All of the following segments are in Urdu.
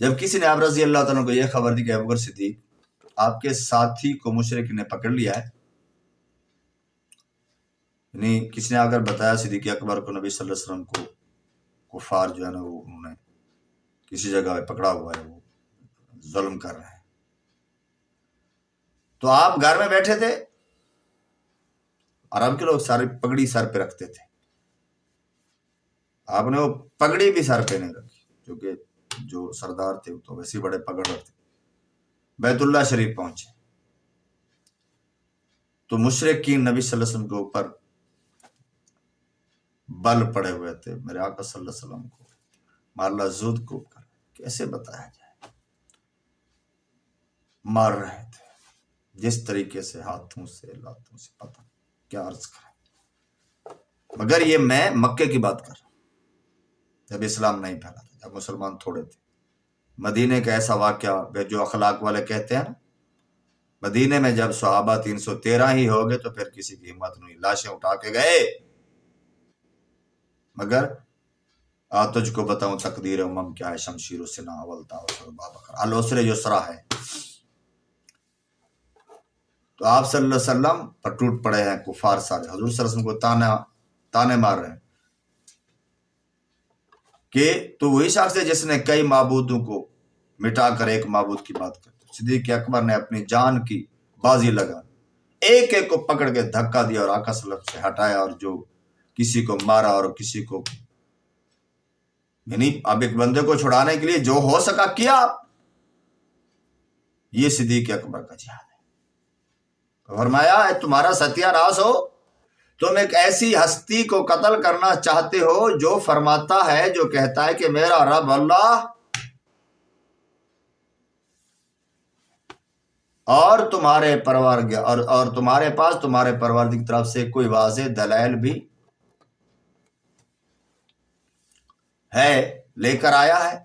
جب کسی نے آپ رضی اللہ تعالیٰ کو یہ خبر دی کہ ابو بکر صدیق آپ کے ساتھی کو مشرک نے پکڑ لیا ہے، یعنی کسی نے اگر بتایا صدیق اکبر کو نبی صلی اللہ علیہ وسلم کو کفار جو ہے نا وہ انہوں نے کسی جگہ پکڑا ہوا ہے، وہ ظلم کر رہے ہیں، تو آپ گھر میں بیٹھے تھے، عرب کے لوگ سارے پگڑی سر پہ رکھتے تھے، آپ نے وہ پگڑی بھی سر پہ نہیں رکھی، کیونکہ جو سردار تھے تو ویسے بڑے پگڑ رکھتے، بیت اللہ شریف پہنچے تو مشرکین نبی صلی اللہ علیہ وسلم کے اوپر بل پڑے ہوئے تھے، میرے آقا صلی اللہ علیہ وسلم کو مارلا زود کو کیسے بتایا جائے، مار رہے تھے جس طریقے سے ہاتھوں سے لاتوں سے، پتہ کیا عرض کریں، مگر یہ میں مکے کی بات کر رہا ہوں، جب اسلام نہیں پھیلا تھا، جب مسلمان تھوڑے تھے۔ مدینے کا ایسا واقعہ جو اخلاق والے کہتے ہیں نا، مدینے میں جب صحابہ 313 ہی ہو گئے تو پھر کسی کی ہمت نہیں، لاشیں اٹھا کے گئے، مگر تجھ کو بتاؤں تقدیر امم کیا ہے، شمشیر و سنا اولتا الاسر یسرا ہے، تو آپ صلی اللہ علیہ وسلم پر ٹوٹ پڑے ہیں کفار سارے، حضور صلی اللہ علیہ وسلم کو تانے مار رہے ہیں کہ تو وہی شخص ہے جس نے کئی معبودوں کو مٹا کر ایک معبود کی بات کرتے۔ صدیق اکبر نے اپنی جان کی بازی لگا، ایک ایک کو پکڑ کے دھکا دیا اور آقا صلی اللہ علیہ وسلم سے ہٹایا، اور جو کسی کو مارا اور کسی کو، یعنی اب ایک بندے کو چھڑانے کے لیے جو ہو سکا کیا۔ یہ صدیق اکبر کا جہاد ہے۔ فرمایا تمہارا ستیہ ناش ہو، تم ایک ایسی ہستی کو قتل کرنا چاہتے ہو جو فرماتا ہے، جو کہتا ہے کہ میرا رب اللہ، اور تمہارے پروردگار اور تمہارے پاس تمہارے پروردگار کی طرف سے کوئی واضح دلائل بھی ہے، لے کر آیا ہے۔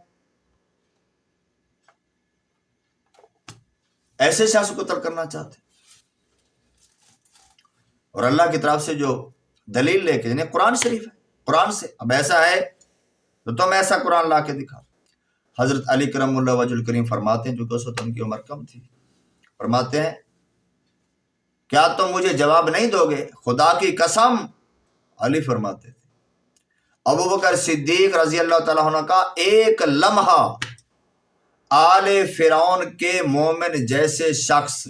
ایسے شخص کو قتل کرنا چاہتے، اور اللہ کی طرف سے جو دلیل لے کے، یعنی قرآن شریف ہے، قرآن سے، اب ایسا ہے تو تم ایسا قرآن لا کے دکھا۔ حضرت علی کرم اللہ وجہ الکریم فرماتے ہیں، جو کہ اس وقت ان کی عمر کم تھی، فرماتے ہیں کیا تم مجھے جواب نہیں دو گے؟ خدا کی قسم، علی فرماتے تھے ابو بکر صدیق رضی اللہ تعالیٰ عنہ کا ایک لمحہ آل فرعون کے مومن جیسے شخص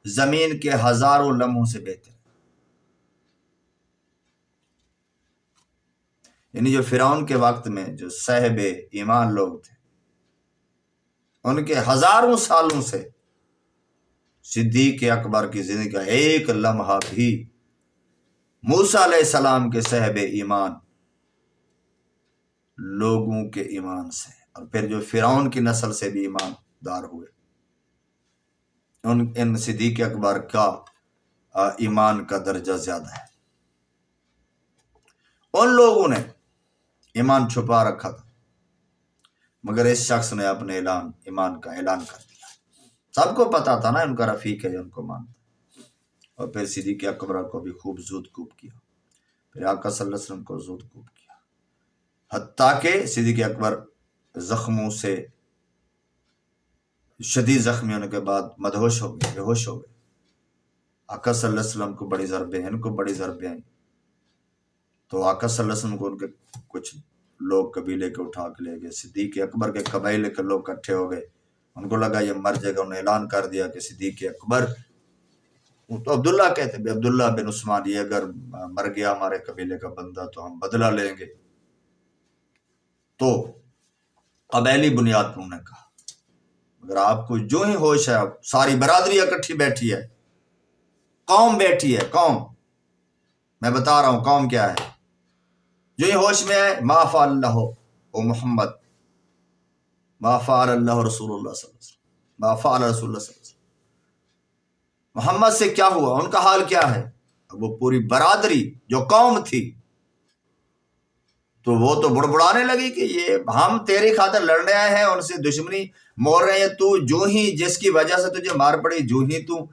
زمین کے ہزاروں لمحوں سے بہتر، یعنی جو فرعون کے وقت میں جو صاحب ایمان لوگ تھے، ان کے ہزاروں سالوں سے صدیق اکبر کی زندگی کا ایک لمحہ بھی موسیٰ علیہ السلام کے صاحب ایمان لوگوں کے ایمان سے، اور پھر جو فرعون کی نسل سے بھی ایمان دار ہوئے، ان صدیق اکبر کا ایمان کا درجہ زیادہ ہے۔ ان لوگوں نے ایمان چھپا رکھا تھا، مگر اس شخص نے اپنے ایمان کا اعلان کر دیا، سب کو پتا تھا نا ان کا رفیق ہے، ان کو مانتا، اور پھر صدیق اکبر کو بھی خوب زود کوب کیا، پھر آقا صلی اللہ علیہ وسلم کو زود کوب کیا، حتیٰ کہ صدیق اکبر زخموں سے شدید زخمی ہونے کے بعد مدہوش ہو گئے، بے ہوش ہو گئے۔ آقا صلی اللہ علیہ وسلم کو بڑی ضربیں، ان کو بڑی ضربیں آئیں، تو آقا صلی اللہ علیہ وسلم کو ان کے کچھ لوگ قبیلے کے اٹھا کے لے گئے، صدیق اکبر کے قبائلے کے لوگ اکٹھے ہو گئے، ان کو لگا یہ مر جائے گا، انہوں نے اعلان کر دیا کہ صدیق اکبر، تو عبداللہ کہتے ہیں عبداللہ بن عثمان، یہ اگر مر گیا ہمارے قبیلے کا بندہ تو ہم بدلہ لیں گے۔ تو قبائلی بنیاد پر انہوں نے کہا اگر آپ کو جو ہی ہوش ہے، ساری برادری اکٹھی بیٹھی ہے، قوم بیٹھی ہے، قوم، میں بتا رہا ہوں قوم کیا ہے، جو ہی ہوش میں ہے، ما فعل اللہ او محمد، ما فعل اللہ رسول اللہ صلی اللہ علیہ وسلم، ما فعل رسول اللہ صلی اللہ علیہ وسلم، محمد سے کیا ہوا، ان کا حال کیا ہے۔ اب وہ پوری برادری جو قوم تھی تو وہ تو بڑبڑانے لگی کہ یہ ہم تیری خاطر لڑنے آئے ہیں، ان سے دشمنی مول رہے ہیں، تو جو ہی جس کی وجہ سے تجھے مار پڑی، جو ہی تو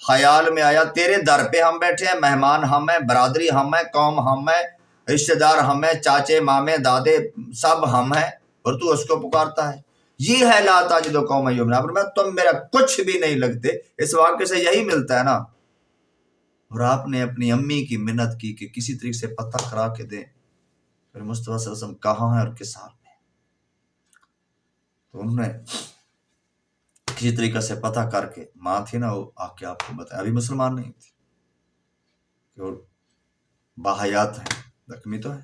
خیال میں آیا، تیرے در پہ ہم بیٹھے ہیں، مہمان ہم ہیں، برادری ہم ہیں، قوم ہم ہیں، رشتہ دار ہم ہیں، چاچے مامے دادے سب ہم ہیں، اور تو اس کو پکارتا ہے۔ یہ ہے لا تجد قوما یؤمنون، آپ نے تم میرا کچھ بھی نہیں لگتے، اس واقعے سے یہی ملتا ہے نا۔ اور آپ نے اپنی امی کی منت کی کہ کسی طریقے سے پتہ کرا کے دیں پھر مصطفیٰ صلی اللہ علیہ وسلم کہاں ہیں اور کس حال میں، تو انہوں نے کسی طریقے سے پتہ کر کے، ماں تھی نا وہ، آ کے آپ کو بتایا، ابھی مسلمان نہیں تھی کہ وہ باحیات ہیں، زخمی تو ہے۔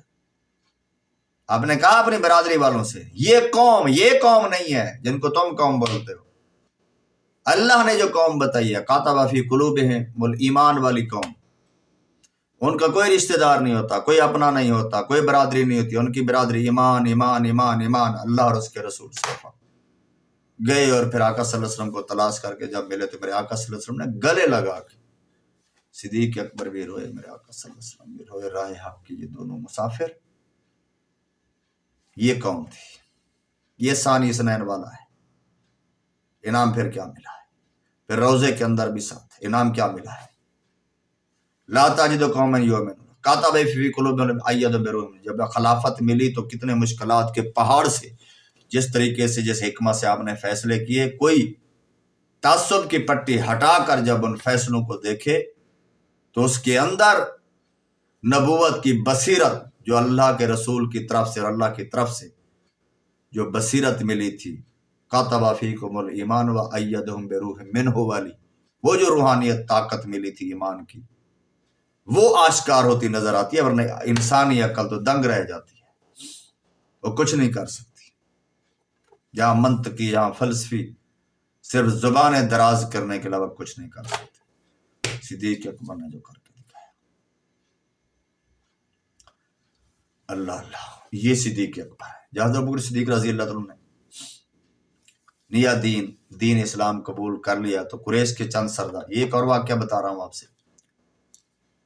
آپ نے کہا اپنی برادری والوں سے یہ قوم نہیں ہے جن کو تم قوم بولتے ہو، اللہ نے جو قوم بتائی ہے کاتب فی قلوبہم الایمان والی قوم، ان کا کوئی رشتہ دار نہیں ہوتا، کوئی اپنا نہیں ہوتا، کوئی برادری نہیں ہوتی، ان کی برادری ایمان ایمان ایمان ایمان، اللہ اور اس کے رسول صرف گئے۔ اور پھر آقا صلی اللہ علیہ وسلم کو تلاش کر کے جب ملے تو میرے آقا صلی اللہ علیہ وسلم نے گلے لگا کے، صدیق اکبر بھی روئے، میرے آقا صلی اللہ علیہ وسلم بھی روئے، راہ حق کے یہ دونوں مسافر۔ یہ قوم تھی، یہ ثانی اثنین والا ہے۔ انعام پھر کیا ملا ہے، پھر روزے کے اندر بھی ساتھ انعام کیا ملا ہے، لا تجد قوما یؤمنون کاتب فی قلوبہم ایدہم بروح، جب خلافت ملی تو کتنے مشکلات کے پہاڑ سے، جس طریقے سے جس حکمت سے آپ نے فیصلے کیے، کوئی تعصب کی پٹی ہٹا کر جب ان فیصلوں کو دیکھے تو اس کے اندر نبوت کی بصیرت جو اللہ کے رسول کی طرف سے اور اللہ کی طرف سے جو بصیرت ملی تھی، کاتب فیکم الایمان وایدہم بروح منہ والی، وہ جو روحانیت طاقت ملی تھی ایمان کی، وہ آشکار ہوتی نظر آتی ہے، ورنہ انسانی عقل تو دنگ رہ جاتی ہے، وہ کچھ نہیں کر سکتی۔ جہاں منطقی، جہاں فلسفی، صرف زبانیں دراز کرنے کے علاوہ کچھ نہیں کر سکتے۔ صدیق اکبر نے جو کر کے دکھایا، اللہ اللہ، یہ صدیق اکبر ہے۔ جہاں ابوبکر صدیق رضی اللہ عنہ نے نیا دین اسلام قبول کر لیا تو قریش کے چند سردار، یہ ایک اور واقعہ بتا رہا ہوں آپ سے،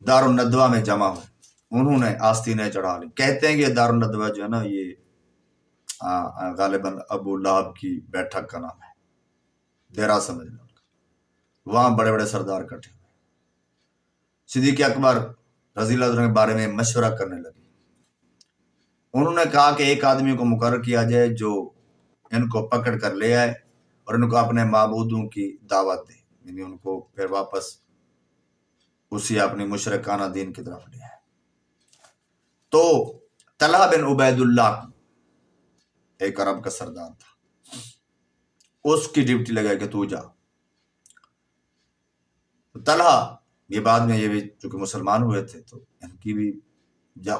دار الندوہ میں جمع ہوئے، انہوں نے آستینیں چڑھا لی۔ کہتے ہیں کہ دار الندوہ جو ہے نا، یہ غالباً ابو لہب کی بیٹھک کا نام ہے، ڈیرا سمجھ لو، وہاں بڑے بڑے سردار اکٹھے ہوئے، صدیق اکبر رضی اللہ عنہ کے بارے میں مشورہ کرنے لگے۔ انہوں نے کہا کہ ایک آدمی کو مقرر کیا جائے جو ان کو پکڑ کر لے آئے اور ان کو اپنے معبودوں کی دعوت دے، یعنی ان کو پھر واپس اسی اپنی مشرکانہ دین کی طرف لے آئے۔ تو طلحہ بن عبید اللہ ایک عرب کا سردار تھا، اس کی ڈیوٹی لگا کہ تو جا۔ طلحہ، یہ بعد میں یہ بھی چونکہ مسلمان ہوئے تھے تو ان کی بھی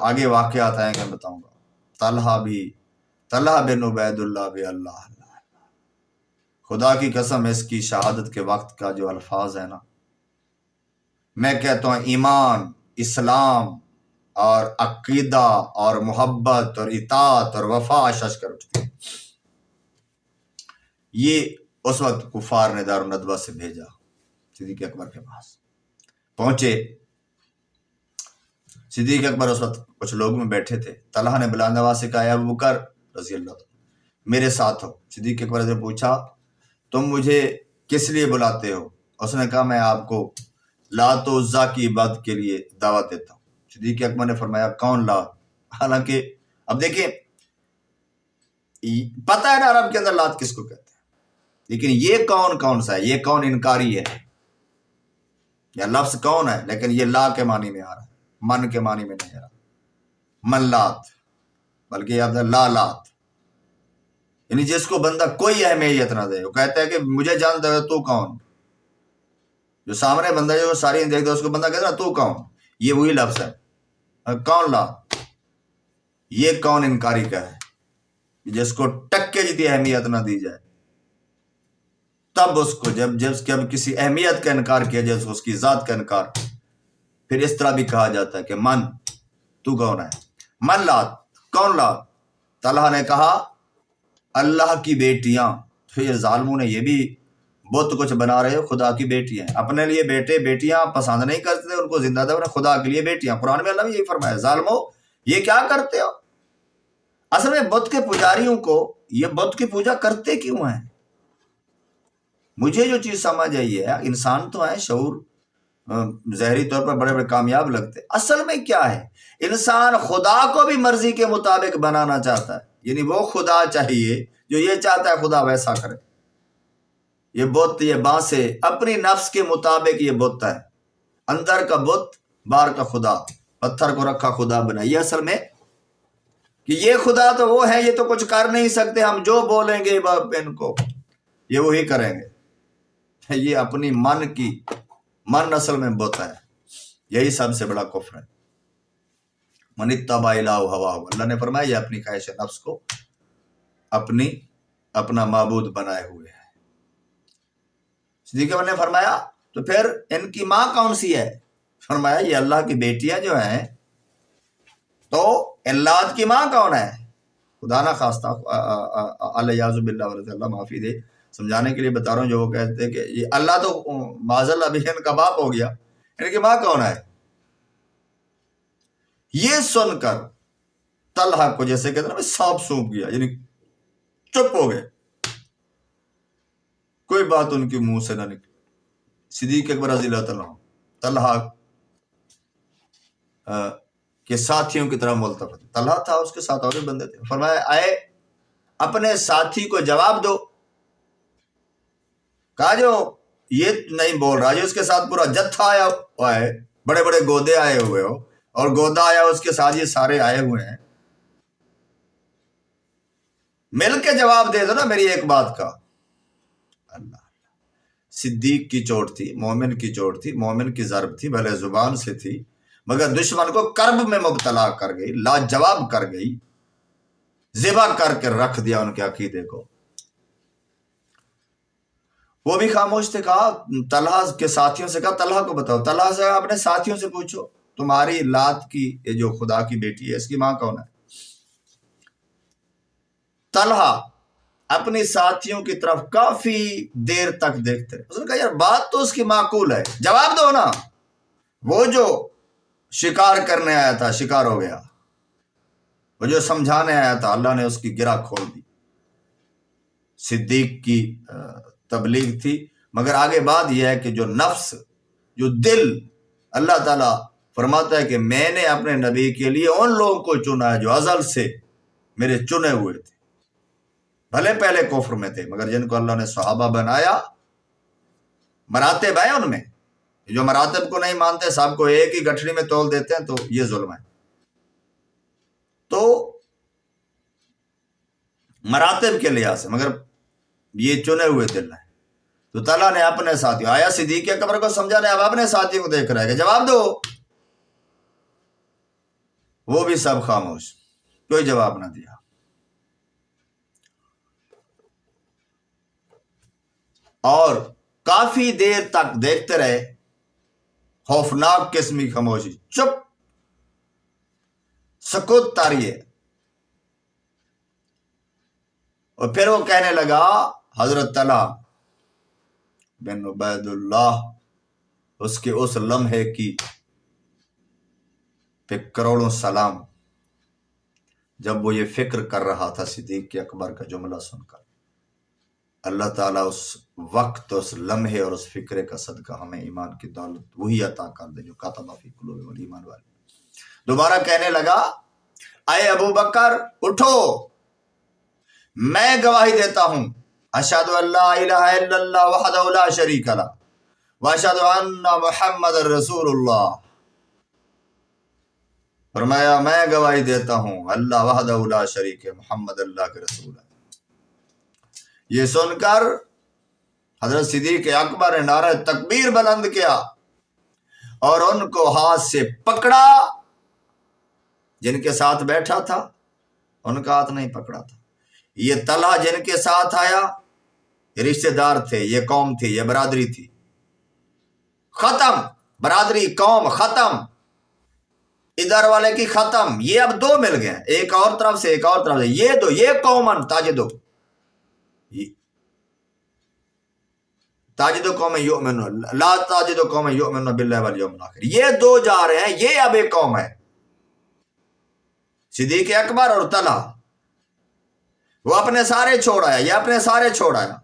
آگے واقعات آئیں گے بتاؤں گا۔ طلحہ بن عبید اللہ بھی اللہ خدا کی قسم، اس کی شہادت کے وقت کا جو الفاظ ہے نا، میں کہتا ہوں ایمان، اسلام اور عقیدہ اور محبت اور اطاعت اور وفا شش کر اٹھتی۔ یہ اس وقت کفار نے دار الندوہ سے بھیجا، صدیق اکبر کے پاس پہنچے۔ صدیق اکبر اس وقت کچھ لوگ میں بیٹھے تھے، طلحہ نے بلند آواز سے کہا، ابو بکر رضی اللہ عنہ میرے ساتھ ہو۔ صدیق اکبر نے پوچھا، تم مجھے کس لیے بلاتے ہو؟ اس نے کہا، میں آپ کو لات و عزیٰ کی عبادت کے لیے دعوت دیتا ہوں۔ صدیق اکبر نے فرمایا، کون لات؟ حالانکہ اب دیکھیں، پتہ ہے نا عرب کے اندر لات کس کو کہتے ہیں، لیکن یہ کون سا ہے؟ یہ کون انکاری ہے، یا لفظ کون ہے، لیکن یہ لا کے معنی میں آ رہا ہے، من کے معنی میں نہیں آ رہا، من لات، بلکہ یہ لا لات، یعنی جس کو بندہ کوئی اہمیت نہ دے، وہ کہتا ہے کہ مجھے جانتا ہے تو کون، جو سامنے بندہ جو ساری دیکھتا ہے اس کو بندہ کہتا ہے تو کون، یہ وہی لفظ ہے، کون لات۔ یہ کون انکاری کا ہے، جس کو ٹکے جتنی اہمیت نہ دی جائے، تب اس کو جب کسی اہمیت کا انکار کیا جائے، اس کی ذات کا انکار، پھر اس طرح بھی کہا جاتا ہے کہ من، تو کون ہے، من لات، کون لات؟ طلحہ نے کہا، اللہ کی بیٹیاں۔ تو یہ ظالموں نے یہ بھی بہت کچھ بنا رہے ہو، خدا کی بیٹیاں، اپنے لیے بیٹے بیٹیاں پسند نہیں کرتے، ان کو زندہ دے، خدا کے لیے بیٹیاں۔ قرآن میں اللہ نے یہی فرمایا، ظالمو یہ کیا کرتے ہو؟ اصل میں بت کے پجاریوں کو یہ بت کی پوجا کرتے کیوں ہیں؟ مجھے جو چیز سمجھ آئی ہے، انسان تو ہے شعور ظاہری طور پر بڑے بڑے کامیاب لگتے، اصل میں کیا ہے، انسان خدا کو بھی مرضی کے مطابق بنانا چاہتا ہے، یعنی وہ خدا چاہیے جو یہ چاہتا ہے خدا ویسا کرے. یہ بت، یہ بانسے اپنی نفس کے مطابق یہ بت ہے، اندر کا بت باہر کا خدا، پتھر کو رکھا خدا بنا. یہ اصل میں کہ یہ خدا تو وہ ہے، یہ تو کچھ کر نہیں سکتے، ہم جو بولیں گے ان کو یہ وہی کریں گے. یہ اپنی من اصل میں بت ہے. یہی سب سے بڑا کفر ہے. من اتبع الہ ہواہ، اللہ نے فرمایا یہ اپنی خواہش نفس کو اپنا معبود بنائے ہوئے ہے. صدیق عمر نے فرمایا تو پھر ان کی ماں کون سی ہے؟ فرمایا یہ اللہ کی بیٹیاں جو ہیں. تو اللات کی ماں کون ہے؟ خدا نہ خواستہ الیاذ باللہ ورضی اللہ معافی دے، سمجھانے کے لیے بتا رہا ہوں. جو وہ کہتے ہیں کہ یہ اللہ تو معاذ اللہ بھی ان کا باپ ہو گیا، ان کی ماں کون ہے؟ یہ سن کر طلحہ کو جیسے کہتے ہیں نا سانپ سونپ گیا، یعنی چپ ہو گئے، کوئی بات ان کے منہ سے نہ نکلی. صدیق اکبر رضی اللہ تعالیٰ طلحہ کے ساتھیوں کی طرح ملتفت. طلحہ تھا، اس کے ساتھ اور بندے تھے. فرمایا آئے اپنے ساتھی کو جواب دو. کہا جو یہ نہیں بول رہا، جو اس کے ساتھ پورا جتھا آیا ہوا ہے، بڑے بڑے گودے آئے ہوئے ہو، اور گودا آیا اس کے ساتھ یہ سارے آئے ہوئے ہیں، مل کے جواب دے دو نا میری ایک بات کا. اللہ صدیق کی چوٹ تھی، مومن کی چوٹ تھی، مومن کی ضرب تھی، بھلے زبان سے تھی، مگر دشمن کو کرب میں مبتلا کر گئی، لاجواب کر گئی، ذبح کر کے رکھ دیا ان کے عقیدے کو. وہ بھی خاموش تھے. کہا طلحہ کے ساتھیوں سے، کہا طلحہ کو بتاؤ، طلحہ سے اپنے ساتھیوں سے پوچھو تمہاری لات کی یہ جو خدا کی بیٹی ہے اس کی ماں کون ہے؟ طلحہ اپنی ساتھیوں کی طرف کافی دیر تک دیکھتے رہے. اس نے کہا یار بات تو اس کی معقول ہے، جواب دو نا. وہ جو شکار کرنے آیا تھا شکار ہو گیا، وہ جو سمجھانے آیا تھا اللہ نے اس کی گرہ کھول دی. صدیق کی تبلیغ تھی، مگر آگے بات یہ ہے کہ جو نفس، جو دل، اللہ تعالیٰ فرماتا ہے کہ میں نے اپنے نبی کے لیے ان لوگوں کو چنا ہے جو ازل سے میرے چنے ہوئے تھے، بھلے پہلے کفر میں تھے مگر جن کو اللہ نے صحابہ بنایا. مراتب ہیں ان میں، جو مراتب کو نہیں مانتے سب کو ایک ہی گٹھڑی میں تول دیتے ہیں تو یہ ظلم ہے. تو مراتب کے لحاظ سے مگر یہ چنے ہوئے دل ہیں. تو طلحہ نے اپنے ساتھی آیا صدیق اکبر کو سمجھانے، اب اپنے ساتھی کو دیکھ رہا ہے کہ جواب دو. وہ بھی سب خاموش، کوئی جواب نہ دیا. اور کافی دیر تک دیکھتے رہے، خوفناک قسم کی خاموشی، چپ، سکوت طاری ہے. اور پھر وہ کہنے لگا حضرت طلحہ بن عبید اللہ، اس کے اس لمحے کی پہ کروڑوں سلام، جب وہ یہ فکر کر رہا تھا صدیق اکبر کا جملہ سن کر. اللہ تعالیٰ اس وقت، اس لمحے اور اس فکرے کا صدقہ ہمیں ایمان کی دولت وہی عطا کر دے جو کتب فی قلوبہم الایمان والے. دوبارہ کہنے لگا اے ابو بکر اٹھو، میں گواہی دیتا ہوں اشہد ان لا الہ الا اللہ وحدہ لا شریک لہ واشہد ان محمد رسول اللہ. فرمایا میں گواہی دیتا ہوں اللہ وحدہ لا شریک ہے، محمد اللہ کے رسول ہے. یہ سن کر حضرت صدیق اکبر نے نعرہ تکبیر بلند کیا اور ان کو ہاتھ سے پکڑا. جن کے ساتھ بیٹھا تھا ان کا ہاتھ نہیں پکڑا تھا. یہ طلحہ جن کے ساتھ آیا یہ رشتہ دار تھے، یہ قوم تھی، یہ برادری تھی. ختم، برادری قوم ختم، ادھر والے کی ختم. یہ اب دو مل گئے، ایک اور طرف سے ایک اور طرف سے. یہ دو، یہ قومن تاجدو، تاجدو قوم یؤمن لا تاجدو قوم یؤمن باللہ والیوم الاخر. یہ دو جا رہے ہیں، یہ اب ایک قوم ہے، صدیق اکبر اور طلحہ. وہ اپنے سارے چھوڑ آیا، یہ اپنے سارے چھوڑ آیا،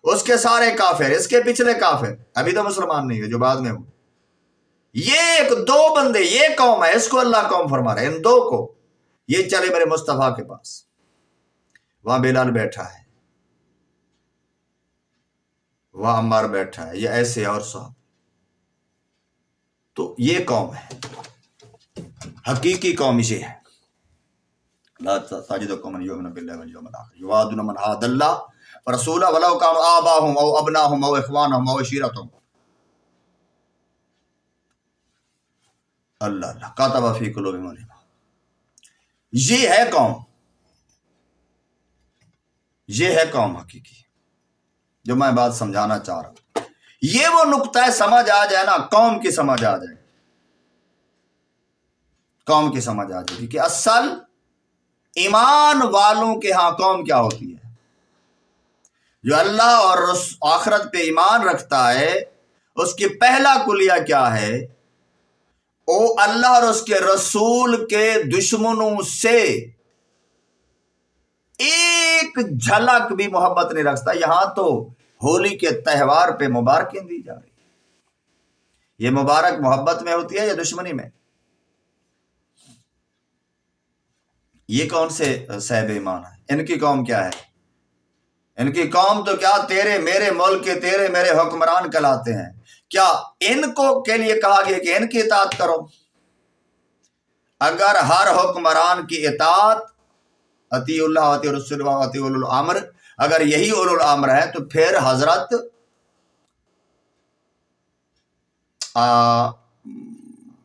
اس کے سارے کافر، اس کے پچھلے کافر، ابھی تو مسلمان نہیں ہے جو بعد میں ہو. یہ ایک دو بندے، یہ قوم ہے، اس کو اللہ قوم فرما رہا ہے. ان دو کو یہ چلے میرے مصطفیٰ کے پاس. وہاں بلال بیٹھا ہے، وہاں عمار بیٹھا ہے، یہ ایسے اور صاحب. تو یہ قوم ہے، حقیقی قوم یہ ہے. لا تجد قوما یؤمنون باللہ والیوم الآخر یوادون من حاد اللہ ورسولہ ولو کانوا آباءهم او ابناءهم او اخوانهم او عشیرتهم. اللہ اللہ کاتب فی قلوبہم الایمان. یہ ہے قوم، یہ ہے قوم حقیقی جو میں بات سمجھانا چاہ رہا ہوں. یہ وہ نقطہ ہے، سمجھ آ جائے نا، قوم کی سمجھ آ جائے، قوم کی سمجھ آ جائے کہ اصل ایمان والوں کے ہاں قوم کیا ہوتی ہے. جو اللہ اور آخرت پہ ایمان رکھتا ہے اس کی پہلا کلیہ کیا ہے؟ وہ اللہ اور اس کے رسول کے دشمنوں سے ایک جھلک بھی محبت نہیں رکھتا. یہاں تو ہولی کے تہوار پہ مبارکیں دی جا رہی. یہ مبارک محبت میں ہوتی ہے یا دشمنی میں؟ یہ کون سے صاحب ایمان ہے؟ ان کی قوم کیا ہے؟ ان کی قوم تو کیا تیرے میرے ملک کے تیرے میرے حکمران کہلاتے ہیں. کیا ان کو کے لیے کہا گیا کہ ان کی اطاعت کرو؟ اگر ہر حکمران کی اطاعت اطیع اللہ اطیع الرسول اطیع اولو الامر، اگر یہی اولو الامر ہے تو پھر حضرت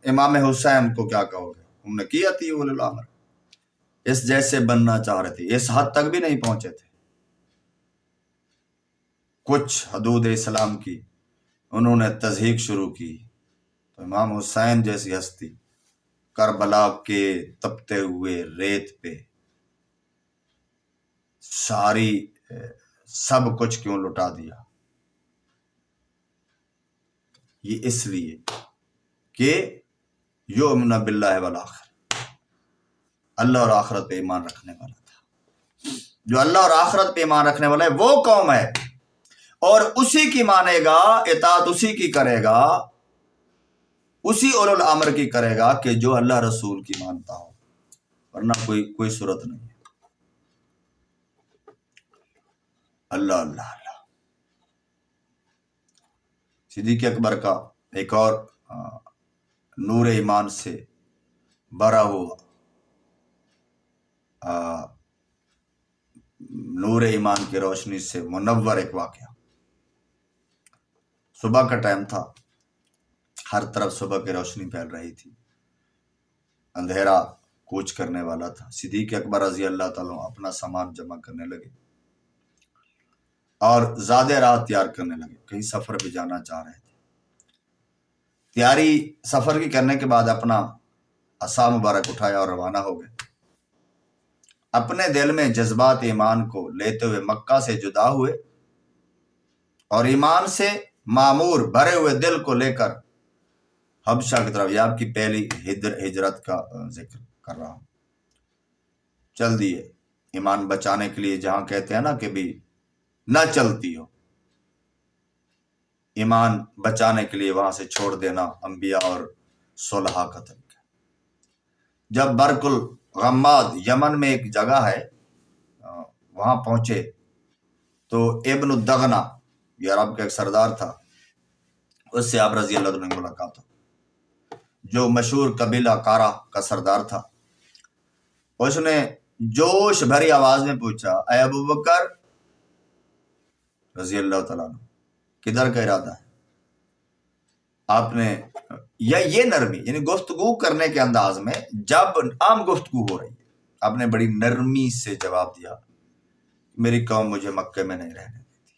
امام حسین کو کیا کہو گے؟ انہوں نے کی اطیع اولو الامر. اس جیسے بننا چاہ رہے تھے، اس حد تک بھی نہیں پہنچے تھے. کچھ حدود اسلام کی انہوں نے تضحیق شروع کی تو امام حسین جیسی ہستی کربلا کے تپتے ہوئے ریت پہ سب کچھ کیوں لٹا دیا؟ یہ اس لیے کہ یؤمن باللہ والآخر، اللہ اور آخرت پہ ایمان رکھنے والا تھا. جو اللہ اور آخرت پہ ایمان رکھنے والا ہے وہ قوم ہے، اور اسی کی مانے گا، اطاعت اسی کی کرے گا، اسی اولو الامر کی کرے گا کہ جو اللہ رسول کی مانتا ہو، ورنہ کوئی صورت نہیں ہے. اللہ اللہ اللہ. صدیق اکبر کا ایک اور نور ایمان سے بھرا ہوا نور ایمان کی روشنی سے منور ایک واقعہ. صبح کا ٹائم تھا، ہر طرف صبح کی روشنی پھیل رہی تھی، اندھیرا کوچ کرنے والا تھا. صدیق اکبر رضی اللہ تعالیٰ اپنا سامان جمع کرنے لگے اور زیادہ راہ تیار کرنے لگے. کہیں سفر پہ جانا چاہ رہے تھے. تیاری سفر کی کرنے کے بعد اپنا عصا مبارک اٹھایا اور روانہ ہو گئے. اپنے دل میں جذبات ایمان کو لیتے ہوئے مکہ سے جدا ہوئے اور ایمان سے معمور بھرے ہوئے دل کو لے کر حبشہ کی طرف، یہ آپ کی پہلی ہجرت کا ذکر کر رہا ہوں، چل دیے ایمان بچانے کے لیے. جہاں کہتے ہیں نا کہ بھی نہ چلتی ہو، ایمان بچانے کے لیے وہاں سے چھوڑ دینا انبیاء اور صلحاء کا طریقہ. جب برق الغماد یمن میں ایک جگہ ہے، وہاں پہنچے تو ابن الدغنا، یہ عرب کا ایک سردار تھا، اس سے آپ رضی اللہ عنہ کی ملاقات ہو، جو مشہور قبیلہ کارا کا سردار تھا. اس نے جوش بھری آواز میں پوچھا، اے ابو بکر رضی اللہ تعالیٰ عنہ، کدھر کا ارادہ ہے؟ آپ نے یا یہ نرمی، یعنی گفتگو کرنے کے انداز میں، جب عام گفتگو ہو رہی ہے، آپ نے بڑی نرمی سے جواب دیا، میری قوم مجھے مکے میں نہیں رہنے دیتی،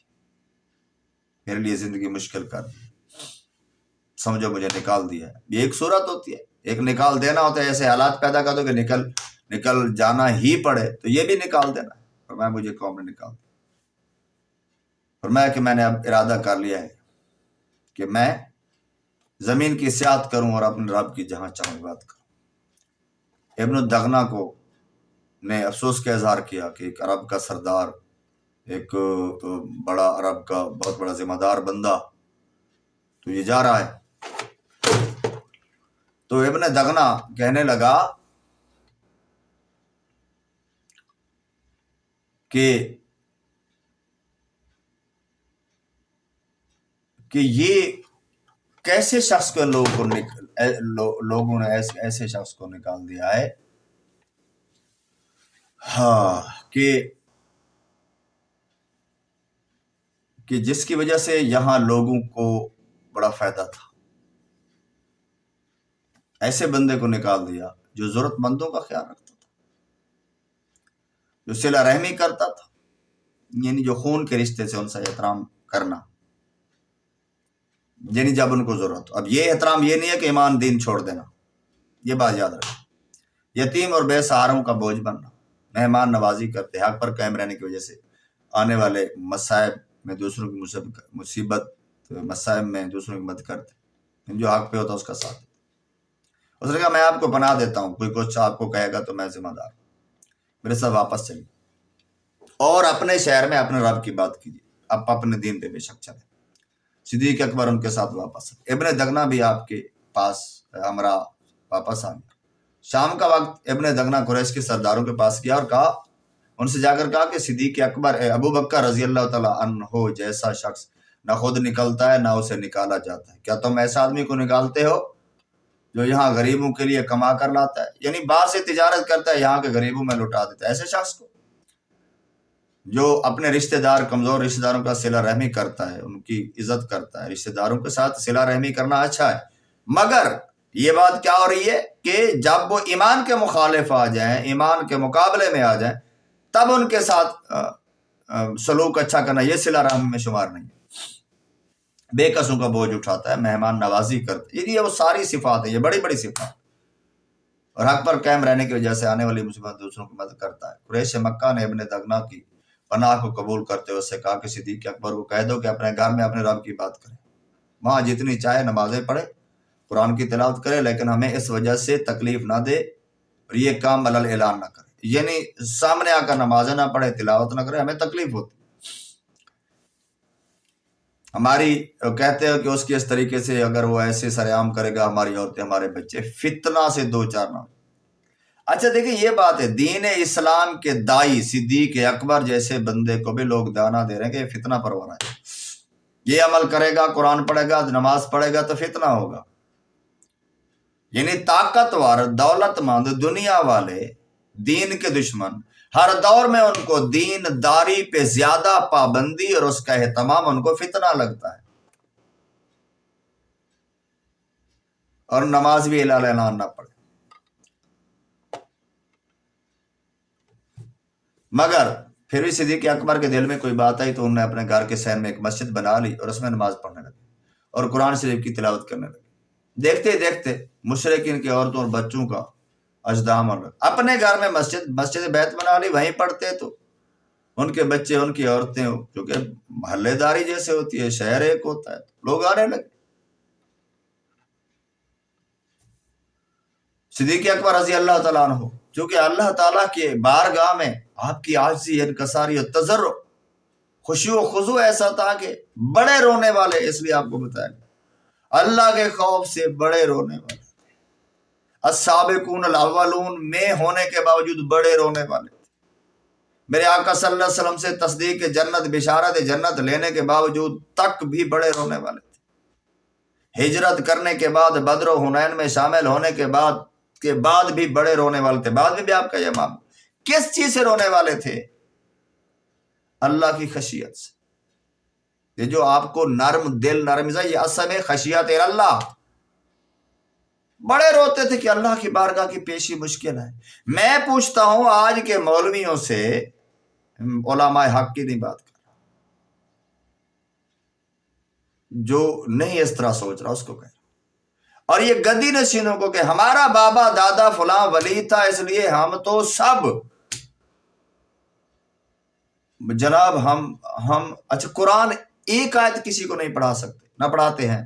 میرے لیے زندگی مشکل کر دی، سمجھو مجھے نکال دیا ہے. یہ ایک صورت ہوتی ہے، ایک نکال دینا ہوتا ہے، ایسے حالات پیدا کر دو کہ نکل جانا ہی پڑے، تو یہ بھی نکال دینا. فرمایا مجھے قوم نے نکال دیا. فرمایا کہ میں نے اب ارادہ کر لیا ہے کہ میں زمین کی سیاحت کروں اور اپنے رب کی جہاں چاہوں بات کروں. ابن الدغنا کو نے افسوس کا اظہار کیا کہ ایک عرب کا سردار، ایک بڑا عرب کا بہت بڑا ذمہ دار بندہ تو یہ جا رہا ہے. تو ابن دغنا کہنے لگا کہ یہ کیسے شخص کو لوگوں نے ایسے شخص کو نکال دیا ہے، ہاں، کہ جس کی وجہ سے یہاں لوگوں کو بڑا فائدہ تھا، ایسے بندے کو نکال دیا جو ضرورت مندوں کا خیال رکھتا تھا، جو صلہ رحمی کرتا تھا، یعنی جو خون کے رشتے سے ان سے احترام کرنا، یعنی جب ان کو ضرورت ہو۔ اب یہ احترام یہ نہیں ہے کہ ایمان دین چھوڑ دینا، یہ بات یاد رکھیں۔ یتیم اور بے سہاروں کا بوجھ بننا، مہمان نوازی کرتے، حق پر قائم رہنے کی وجہ سے آنے والے مصائب میں دوسروں کی مصیبت مصائب میں دوسروں کی مدد کرتے، جو حق پہ ہوتا اس کا ساتھ۔ اس نے کہا میں آپ کو پناہ دیتا ہوں، کوئی کچھ آپ کو کہے گا تو میں ذمہ دار، میرے ساتھ واپس چلیے اور اپنے شہر میں اپنے رب کی بات کیجیے، آپ اپنے دین پہ بے شک چلیں۔ صدیق اکبر ان کے ساتھ واپس آئے، ابن دغنا بھی آپ کے پاس ہمراہ واپس آ گیا۔ شام کا وقت ابن دغنا قریش کے سرداروں کے پاس گیا اور کہا، ان سے جا کر کہا کہ صدیق اکبر ابو بکر رضی اللہ تعالیٰ عنہ جیسا شخص نہ خود نکلتا ہے نہ اسے نکالا جاتا ہے، کیا تم ایسا آدمی کو نکالتے ہو جو یہاں غریبوں کے لیے کما کر لاتا ہے، یعنی باہر سے تجارت کرتا ہے یہاں کے غریبوں میں لٹا دیتا ہے، ایسے شخص کو جو اپنے رشتہ دار کمزور رشتہ داروں کا صلہ رحمی کرتا ہے، ان کی عزت کرتا ہے، رشتہ داروں کے ساتھ صلہ رحمی کرنا اچھا ہے، مگر یہ بات کیا ہو رہی ہے کہ جب وہ ایمان کے مخالف آ جائیں، ایمان کے مقابلے میں آ جائیں، تب ان کے ساتھ سلوک اچھا کرنا یہ صلہ رحمی میں شمار نہیں ہے۔ بے کسوں کا بوجھ اٹھاتا ہے، مہمان نوازی کرتا ہے، یہ وہ ساری صفات ہیں، یہ بڑی بڑی صفات، اور حق پر قائم رہنے کی وجہ سے آنے والی مصیبت دوسروں کی مدد کرتا ہے۔ قریش مکہ نے ابن دغنا کی پناہ کو قبول کرتے ہوئے اس سے کہا کہ صدیق اکبر کو کہہ دو کہ اپنے گھر میں اپنے رب کی بات کرے، وہاں جتنی چاہے نمازیں پڑھے، قرآن کی تلاوت کرے، لیکن ہمیں اس وجہ سے تکلیف نہ دے اور یہ کام علل اعلان نہ کرے، یعنی سامنے آ کر نمازیں نہ پڑھے، تلاوت نہ کرے، ہمیں تکلیف ہوتی ہماری، کہتے ہیں کہ اس کی اس طریقے سے اگر وہ ایسے سرعام کرے گا ہماری عورتیں ہمارے بچے فتنہ سے دو چار نہ ہو۔ اچھا دیکھیں یہ بات ہے، دین اسلام کے دائی صدیق اکبر جیسے بندے کو بھی لوگ دانا دے رہے ہیں کہ یہ فتنہ پرور ہے، یہ عمل کرے گا، قرآن پڑھے گا، نماز پڑھے گا تو فتنہ ہوگا، یعنی طاقتور دولت مند دنیا والے دین کے دشمن ہر دور میں ان کو دین داری پہ زیادہ پابندی اور اس کا اہتمام ان کو فتنہ لگتا ہے، اور نماز بھی اعلان نہ پڑھے۔ مگر پھر بھی صدیق اکبر کے دل میں کوئی بات آئی تو انہوں نے اپنے گھر کے سین میں ایک مسجد بنا لی اور اس میں نماز پڑھنے لگے اور قرآن شریف کی تلاوت کرنے لگے۔ دیکھتے ہی دیکھتے مشرکین کی عورتوں اور بچوں کا اجدام اور اپنے گھر میں مسجد بیت بنا لی، وہیں پڑھتے تو ان کے بچے ان کی عورتیں جو کہ محلے داری جیسے ہوتی ہے، شہر ایک ہوتا ہے، لوگ آنے لگے۔ صدیق اکبر رضی اللہ تعالیٰ عنہ چونکہ اللہ تعالیٰ کے بارگاہ میں آپ کی عاجزی، انکساری اور تضرع، خشوع و خضوع ایسا تھا کہ بڑے رونے والے، اس لیے آپ کو بتایا اللہ کے خوف سے بڑے رونے والے، السابقون الاولون میں ہونے کے باوجود بڑے رونے والے تھے۔ میرے آقا صلی اللہ علیہ وسلم سے تصدیق جنت، بشارت جنت لینے کے باوجود تک بھی بڑے رونے والے تھے۔ ہجرت کرنے کے بعد، بدر و حنین میں شامل ہونے کے بعد بھی بڑے رونے والے تھے، بعد میں بھی آپ کا یہ امام کس چیز سے رونے والے تھے؟ اللہ کی خشیت سے۔ یہ جو آپ کو نرم دل، نرم مزاج، یہ اصل میں خشیت اللہ، بڑے روتے تھے کہ اللہ کی بارگاہ کی پیشی مشکل ہے۔ میں پوچھتا ہوں آج کے مولویوں سے، علماء حق کی نہیں بات کر رہا، جو نہیں اس طرح سوچ رہا اس کو کہہ رہا، اور یہ گدی نشینوں کو کہ ہمارا بابا دادا فلاں ولی تھا اس لیے ہم تو سب جناب ہم اچھا قرآن ایک آیت کسی کو نہیں پڑھا سکتے، نہ پڑھاتے ہیں۔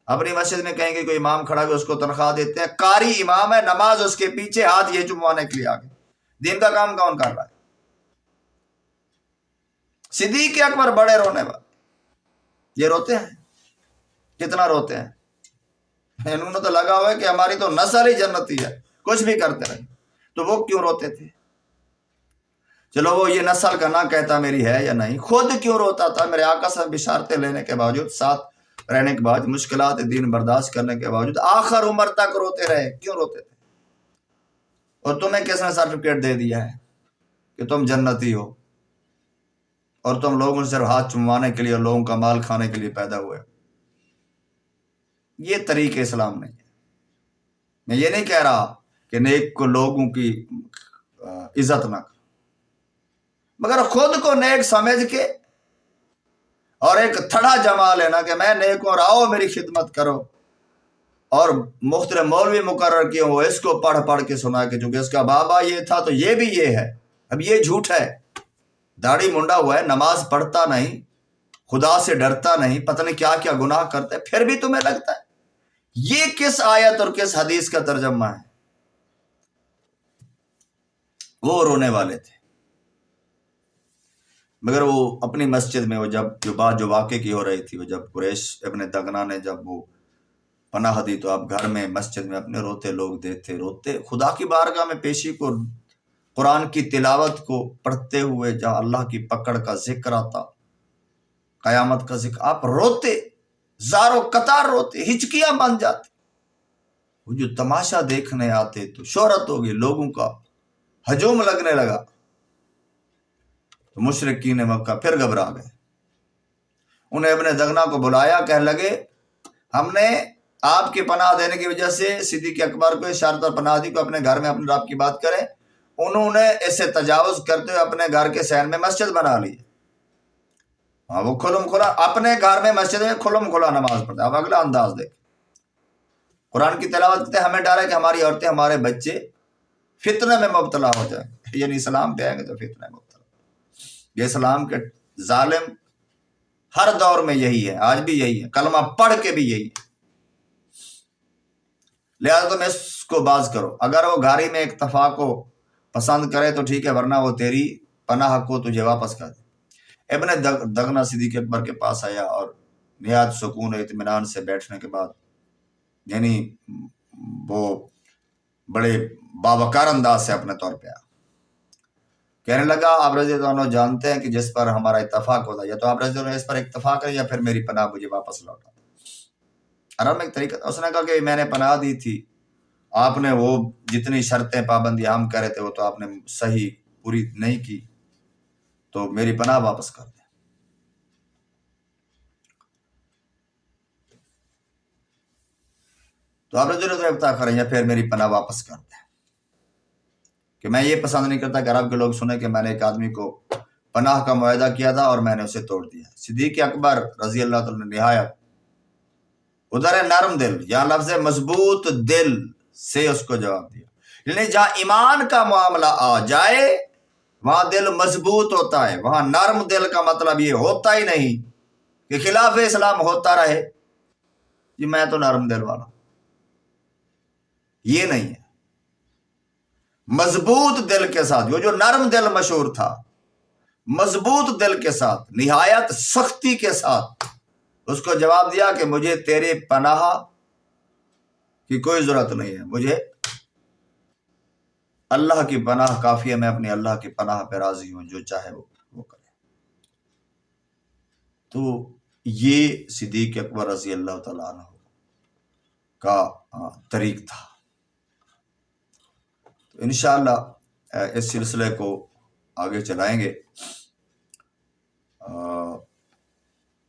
اپنی مسجد میں کہیں گے کوئی امام کھڑا ہے اس کو تنخواہ دیتے ہیں، قاری امام ہے، نماز اس کے پیچھے، ہاتھ یہ چموانے کے لیے آگے، دین کا کام کون کر رہا ہے؟ صدیق اکبر بڑے رونے والے، یہ روتے ہیں، کتنا روتے ہیں؟ انہوں نے تو لگا ہوا ہے کہ ہماری تو نسل ہی جنتی ہے، کچھ بھی کرتے رہے، تو وہ کیوں روتے تھے؟ چلو وہ یہ نسل کا نہ کہتا میری ہے یا نہیں، خود کیوں روتا تھا میرے آقا سے بشارتیں لینے کے باوجود، ساتھ رہنے کے بعد، مشکلات دین برداشت کرنے کے باوجود آخر عمر تک روتے رہے، کیوں روتے تھے؟ اور تمہیں کس نے سرٹیفکیٹ دے دیا ہے کہ تم جنتی ہو، اور تم لوگوں سے صرف ہاتھ چموانے کے لیے اور لوگوں کا مال کھانے کے لیے پیدا ہوئے؟ یہ طریقہ اسلام نہیں ہے۔ میں یہ نہیں کہہ رہا کہ نیک کو لوگوں کی عزت نہ کرو، مگر خود کو نیک سمجھ کے اور ایک تھڑا جما لینا کہ میں نیک ہوں اور آؤ میری خدمت کرو، اور مختلف مولوی مقرر کیے ہو اس کو پڑھ پڑھ کے سنا کے چونکہ اس کا بابا یہ تھا تو یہ بھی یہ ہے۔ اب یہ جھوٹ ہے، داڑھی منڈا ہوا ہے، نماز پڑھتا نہیں، خدا سے ڈرتا نہیں، پتہ نہیں کیا کیا گناہ کرتا ہے، پھر بھی تمہیں لگتا ہے یہ کس آیت اور کس حدیث کا ترجمہ ہے؟ وہ رونے والے تھے، مگر وہ اپنی مسجد میں وہ جو بات جو واقع کی ہو رہی تھی، وہ جب قریش ابن دغنا نے جب وہ پناہ دی تو آپ گھر میں مسجد میں اپنے روتے لوگ دیکھتے، روتے خدا کی بارگاہ میں پیشی کو، قرآن کی تلاوت کو پڑھتے ہوئے جہاں اللہ کی پکڑ کا ذکر آتا، قیامت کا ذکر، آپ روتے، زاروں قطار روتے، ہچکیاں بن جاتی۔ وہ جو تماشا دیکھنے آتے تو شہرت ہوگی، لوگوں کا ہجوم لگنے لگا، تو مشرکین مکہ پھر گھبرا گئے، انہیں ابن دغنا کو بلایا، کہنے لگے ہم نے آپ کی پناہ دینے کی وجہ سے صدیق اکبر کو اشارت اور پناہ دی کو اپنے گھر میں اپنے رب کی بات کریں، انہوں نے اسے تجاوز کرتے ہوئے اپنے گھر کے صحن میں مسجد بنا لی۔ ہاں، وہ کھلم کھلا اپنے گھر میں مسجد میں کھلم کھلا نماز پڑھتے۔ اب اگلا انداز دیکھ، قرآن کی تلاوت کرتے ہمیں ڈر ہے کہ ہماری عورتیں ہمارے بچے فتنے میں مبتلا ہو جائیں، یعنی اسلام پہ آئیں گے تو فتنے میں مبتلا۔ یہ اسلام کے ظالم ہر دور میں یہی ہے، آج بھی یہی ہے، کلمہ پڑھ کے بھی یہی ہے۔ لہذا تم اس کو باز کرو، اگر وہ گھاری میں اکتفا کو پسند کرے تو ٹھیک ہے، ورنہ وہ تیری پناہ کو تجھے واپس کر دے۔ ابن دغنا صدیق اکبر کے پاس آیا اور نہایت سکون و اطمینان سے بیٹھنے کے بعد، یعنی وہ بڑے باوقار انداز سے اپنے طور پہ آیا، کہنے لگا آپ رضی اللہ عنہ جانتے ہیں کہ جس پر ہمارا اتفاق ہوتا ہے، یا تو آپ رضی اللہ عنہ اس پر اتفاق کریں یا پھر میری پناہ مجھے واپس لوٹا۔ عرب میں ایک طریقہ، اس نے کہا کہ میں نے پناہ دی تھی، آپ نے وہ جتنی شرطیں پابندیاں ہم کہہ رہے تھے وہ تو آپ نے صحیح پوری نہیں کی، تو میری پناہ واپس کر دیں۔ تو آپ رضی اللہ عنہ اتفاق کریں یا پھر میری پناہ واپس کر دیں، کہ میں یہ پسند نہیں کرتا کہ عرب کے لوگ سنیں کہ میں نے ایک آدمی کو پناہ کا معاہدہ کیا تھا اور میں نے اسے توڑ دیا۔ صدیق اکبر رضی اللہ عنہ نے نہایت ادھر نرم دل یا لفظ مضبوط دل سے اس کو جواب دیا، یعنی جہاں ایمان کا معاملہ آ جائے وہاں دل مضبوط ہوتا ہے، وہاں نرم دل کا مطلب یہ ہوتا ہی نہیں کہ خلاف اسلام ہوتا رہے جی میں تو نرم دل والا، یہ نہیں ہے۔ مضبوط دل کے ساتھ، وہ جو نرم دل مشہور تھا، مضبوط دل کے ساتھ، نہایت سختی کے ساتھ اس کو جواب دیا کہ مجھے تیرے پناہ کی کوئی ضرورت نہیں ہے، مجھے اللہ کی پناہ کافی ہے، میں اپنی اللہ کی پناہ پہ راضی ہوں، جو چاہے وہ کرے۔ تو یہ صدیق اکبر رضی اللہ تعالیٰ عنہ کا طریق تھا۔ تو انشاءاللہ اس سلسلے کو آگے چلائیں گے۔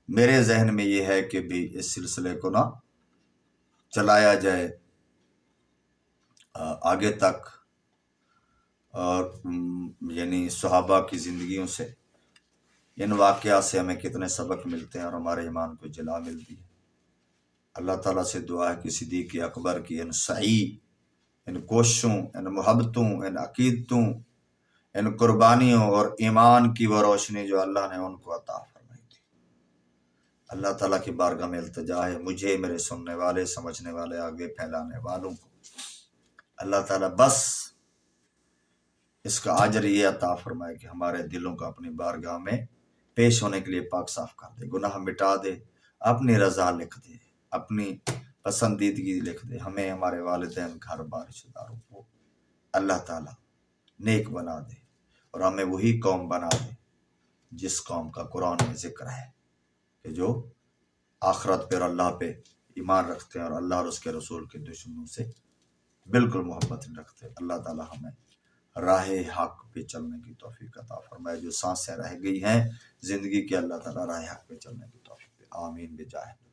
میرے ذہن میں یہ ہے کہ بھی اس سلسلے کو نہ چلایا جائے آگے تک، اور یعنی صحابہ کی زندگیوں سے، ان واقعات سے ہمیں کتنے سبق ملتے ہیں اور ہمارے ایمان کو جلا ملتی ہے۔ اللہ تعالیٰ سے دعا ہے کہ صدیق اکبر کی ان سعی، ان کوششوں، ان محبتوں، ان عقیدتوں، ان قربانیوں اور ایمان کی وہ روشنی جو اللہ نے ان کو عطا فرمائی تھی، اللہ تعالیٰ کی بارگاہ میں التجا ہے مجھے، میرے سننے والے، سمجھنے والے، آگے پھیلانے والوں کو اللہ تعالیٰ بس اس کا اجر یہ عطا فرمائے کہ ہمارے دلوں کو اپنی بارگاہ میں پیش ہونے کے لیے پاک صاف کر دے، گناہ مٹا دے، اپنی رضا لکھ دے، اپنی پسندیدگی لکھ دے، ہمیں، ہمارے والدین، گھر بار، رشتہ داروں کو اللہ تعالیٰ نیک بنا دے، اور ہمیں وہی قوم بنا دے جس قوم کا قرآن میں ذکر ہے کہ جو آخرت پہ اور اللہ پہ ایمان رکھتے ہیں اور اللہ اور اس کے رسول کے دشمنوں سے بالکل محبت نہیں رکھتے۔ اللہ تعالی ہمیں راہ حق پہ چلنے کی توفیق عطا فرمائے۔ جو سانسیں رہ گئی ہیں زندگی کے، اللہ تعالی راہ حق پہ چلنے کی توفیق دے۔ آمین بجاہ